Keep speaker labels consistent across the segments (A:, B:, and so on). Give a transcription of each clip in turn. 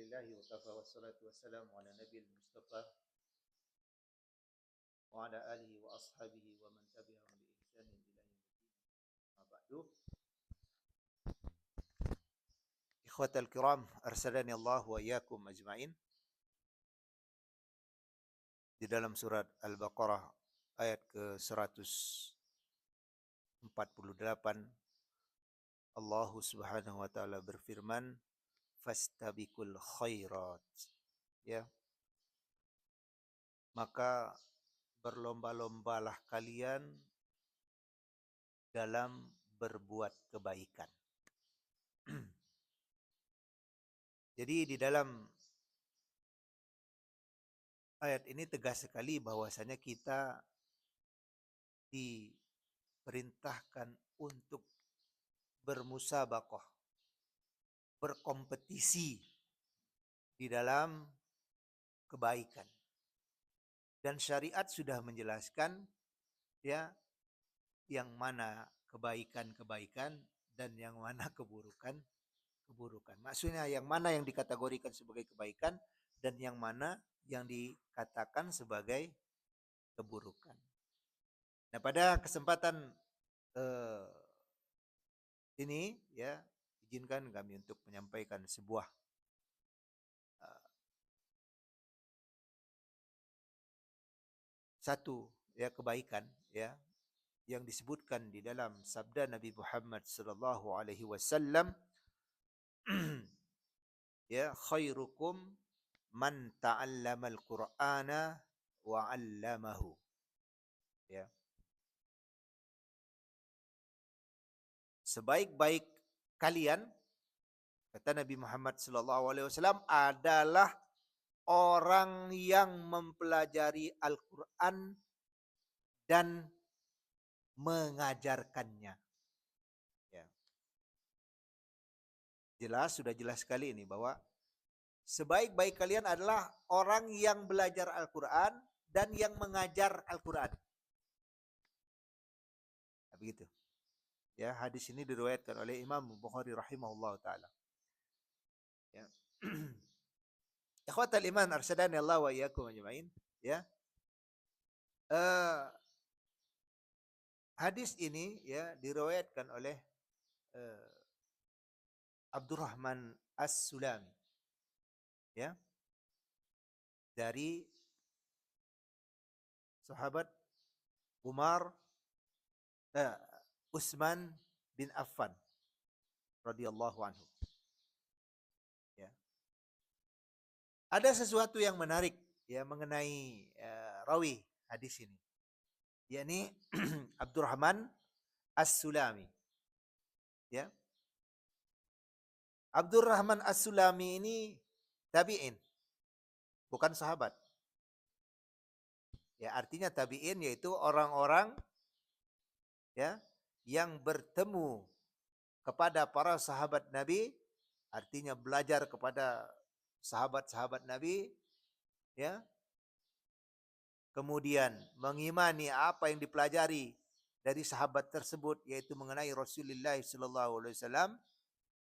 A: Alhamdulillahi wa kafa wassalatu wassalamu ala nabiyil mustafa wa ala alihi wa ashabihi wa man tabi'ahum bi ihsanin ila yaumil din. Ma ba'du. Ikhwatal kiram, arsalani Allah wa iyyakum ajmain. Di dalam surat Al-Baqarah ayat ke-148 Allah Subhanahu wa taala berfirman, "Fastabiqul khairat." Ya, maka berlomba-lombalah kalian dalam berbuat kebaikan. Jadi di dalam ayat ini tegas sekali bahwasanya kita diperintahkan untuk bermusabaqah, berkompetisi di dalam kebaikan. Dan syariat sudah menjelaskan ya yang mana kebaikan-kebaikan dan yang mana keburukan. Maksudnya yang mana yang dikategorikan sebagai kebaikan dan yang mana yang dikatakan sebagai keburukan. Nah, pada kesempatan ini ya izinkan kami untuk menyampaikan sebuah satu ya kebaikan ya yang disebutkan di dalam sabda Nabi Muhammad sallallahu alaihi wasallam ya khairukum man ta'allamal Qur'ana wa 'allamahu. Ya. Sebaik-baik kalian kata Nabi Muhammad sallallahu alaihi wasallam adalah orang yang mempelajari Al-Qur'an dan mengajarkannya. Ya. Sudah jelas sekali ini bahwa sebaik-baik kalian adalah orang yang belajar Al-Quran dan yang mengajar Al-Quran. Nah, begitu. Ya, hadis ini diriwayatkan oleh Imam Bukhari rahimahullah taala. Ya. Ikhwatal iman arsyadani Allah wa iyyakum ajmain. Ya. Hadis ini ya diriwayatkan oleh Abdurrahman As-Sulami. Ya. Dari sahabat Utsman bin Affan radhiyallahu anhu. Ya. Ada sesuatu yang menarik ya mengenai rawi hadis ini. Yakni Abdurrahman As-Sulami. Ya. Abdurrahman As-Sulami ini tabi'in, bukan sahabat. Ya, artinya tabi'in yaitu orang-orang ya yang bertemu kepada para sahabat Nabi, artinya belajar kepada sahabat-sahabat Nabi, ya. Kemudian mengimani apa yang dipelajari dari sahabat tersebut yaitu mengenai Rasulullah sallallahu alaihi wasallam,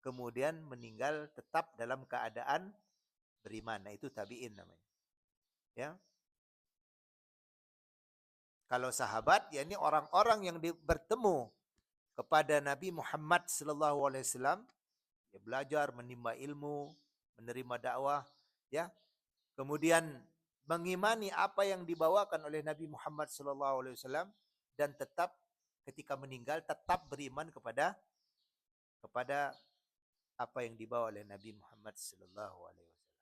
A: kemudian meninggal tetap dalam keadaan beriman. Nah, itu tabi'in namanya. Ya. Kalau sahabat yakni orang-orang yang bertemu kepada Nabi Muhammad sallallahu alaihi wasallam, ya belajar, menimba ilmu, menerima dakwah, ya. Kemudian mengimani apa yang dibawakan oleh Nabi Muhammad sallallahu alaihi wasallam dan tetap ketika meninggal tetap beriman kepada apa yang dibawa oleh Nabi Muhammad sallallahu alaihi wasallam.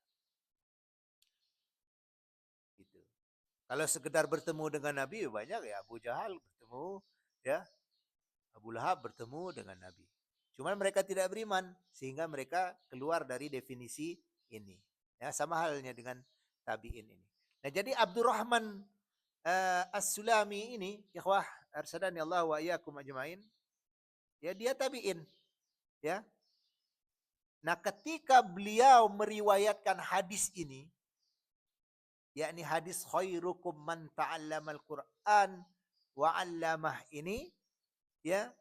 A: Gitu. Kalau sekedar bertemu dengan Nabi banyak ya Abu Jahal bertemu, ya Abu Lahab bertemu dengan Nabi. Cuma mereka tidak beriman sehingga mereka keluar dari definisi ini. Ya, sama halnya dengan tabi'in ini. Nah, jadi Abdurrahman As-Sulami ini, ikhwah arsadani Allah wa iyyakum ajmain. Ya, dia tabi'in, ya. Nah, ketika beliau meriwayatkan hadis ini, yakni hadis khairukum man ta'allamal Qur'an wa 'allamah ini, ya.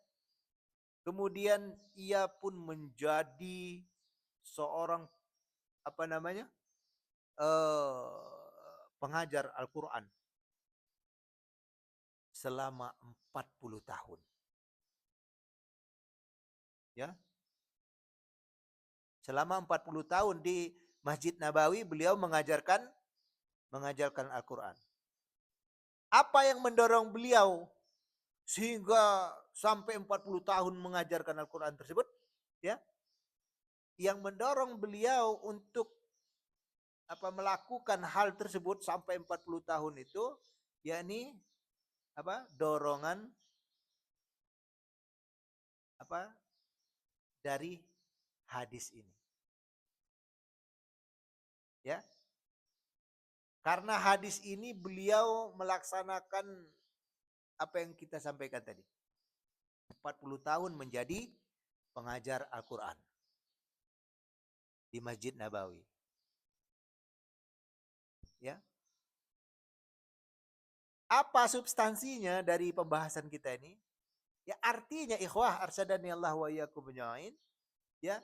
A: Kemudian ia pun menjadi seorang pengajar Al-Quran selama 40 tahun. Ya, selama 40 tahun di Masjid Nabawi beliau mengajarkan Al-Quran. Apa yang mendorong beliau sehingga sampai 40 tahun mengajarkan Al-Quran tersebut? Ya, yang mendorong beliau untuk melakukan hal tersebut sampai 40 tahun itu, yakni dorongan dari hadis ini. Ya. Karena hadis ini beliau melaksanakan apa yang kita sampaikan tadi. 40 tahun menjadi pengajar Al-Quran di Masjid Nabawi. Ya. Apa substansinya dari pembahasan kita ini? Ya, artinya ikhwah arsyadani Allah wa iyyakum ajmain, ya,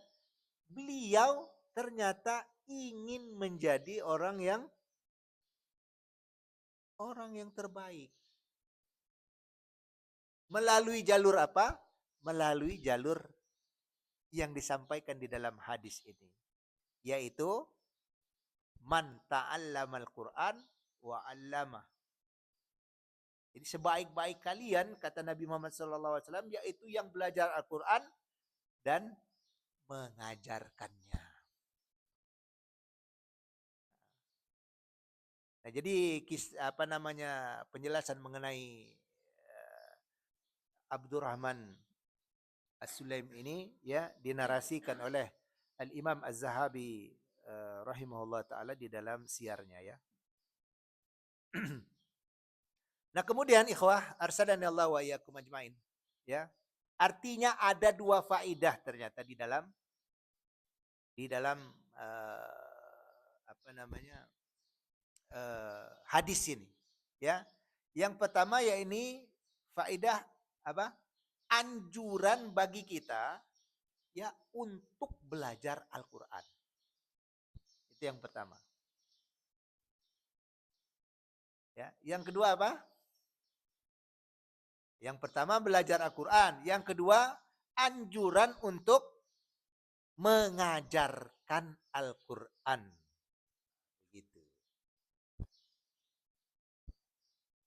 A: beliau ternyata ingin menjadi orang yang terbaik. Melalui jalur apa? Melalui jalur yang disampaikan di dalam hadis ini, yaitu man ta'allamal Qur'an wa 'allama. Jadi sebaik-baik kalian, kata Nabi Muhammad SAW, yaitu yang belajar Al-Quran dan mengajarkannya. Nah, jadi penjelasan mengenai Abdurrahman As-Sulaim ini ya dinarasikan oleh Al-Imam Az-Zahabi rahimahullah taala di dalam siarnya ya. Nah, kemudian ikhwah arsadani Allah wa iyyakum ajmain, ya. Artinya ada dua faidah ternyata di dalam hadis ini, ya. Yang pertama ya ini faidah anjuran bagi kita ya untuk belajar Al-Qur'an. Itu yang pertama. Ya, yang kedua apa? Yang pertama belajar Al-Quran. Yang kedua anjuran untuk mengajarkan Al-Quran. Begitu.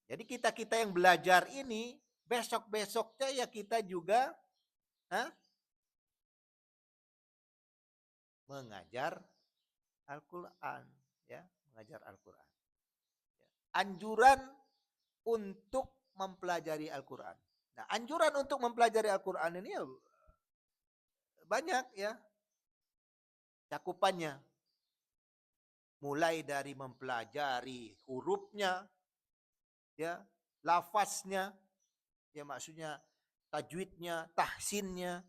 A: Jadi kita yang belajar ini besok-besoknya ya kita juga mengajar Al-Quran. Ya, mengajar Al-Quran. Anjuran untuk mempelajari Al-Quran. Nah, anjuran untuk mempelajari Al-Quran ini ya banyak ya cakupannya. Mulai dari mempelajari hurufnya, ya, lafaznya, ya maksudnya tajwidnya, tahsinnya,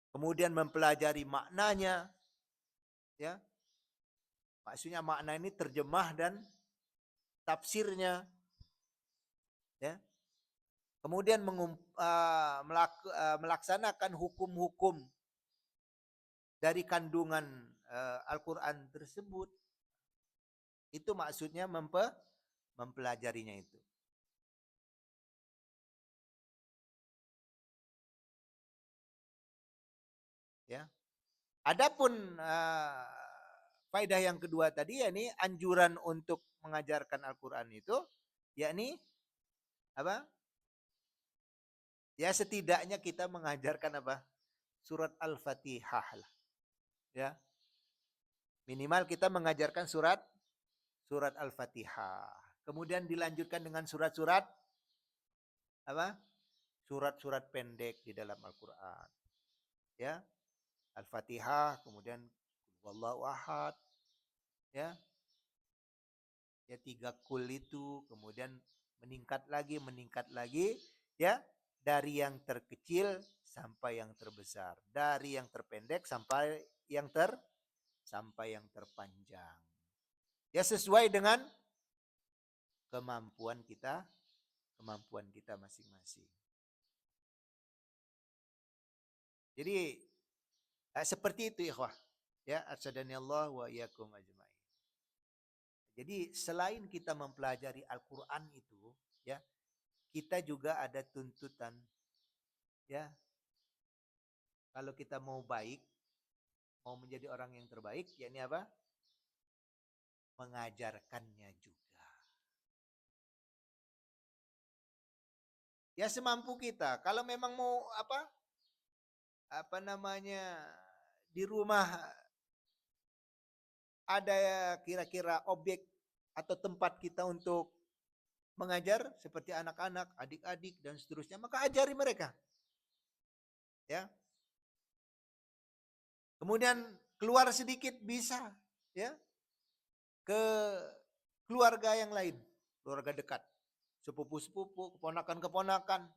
A: kemudian mempelajari maknanya, ya, maksudnya makna ini terjemah dan tafsirnya, ya, kemudian melaksanakan hukum-hukum dari kandungan Al-Quran tersebut. Itu maksudnya mempelajarinya itu. Ya. Adapun faedah yang kedua tadi yakni anjuran untuk mengajarkan Al-Quran itu yakni apa? Ya setidaknya kita mengajarkan apa? Surat Al-Fatihah lah. Ya. Minimal kita mengajarkan surat Al-Fatihah. Kemudian dilanjutkan dengan surat-surat apa? Surat-surat pendek di dalam Al-Quran. Ya. Al-Fatihah, kemudian Wallahu Ahad. Ya. Ya 3 kul itu, kemudian meningkat lagi, ya, dari yang terkecil sampai yang terbesar, dari yang terpendek sampai yang terpanjang. Ya sesuai dengan kemampuan kita masing-masing. Jadi seperti itu ikhwah. Ya, arsyadani Allah wa iyyakum ajmain. Jadi selain kita mempelajari Al-Qur'an itu, ya, kita juga ada tuntutan, ya. Kalau kita mau baik, mau menjadi orang yang terbaik, yakni apa? Mengajarkannya juga. Ya semampu kita. Kalau memang mau apa namanya, di rumah ada kira-kira objek atau tempat kita untuk mengajar seperti anak-anak, adik-adik dan seterusnya, maka ajari mereka. Ya. Kemudian keluar sedikit bisa, ya, ke keluarga yang lain, keluarga dekat, sepupu-sepupu, keponakan-keponakan,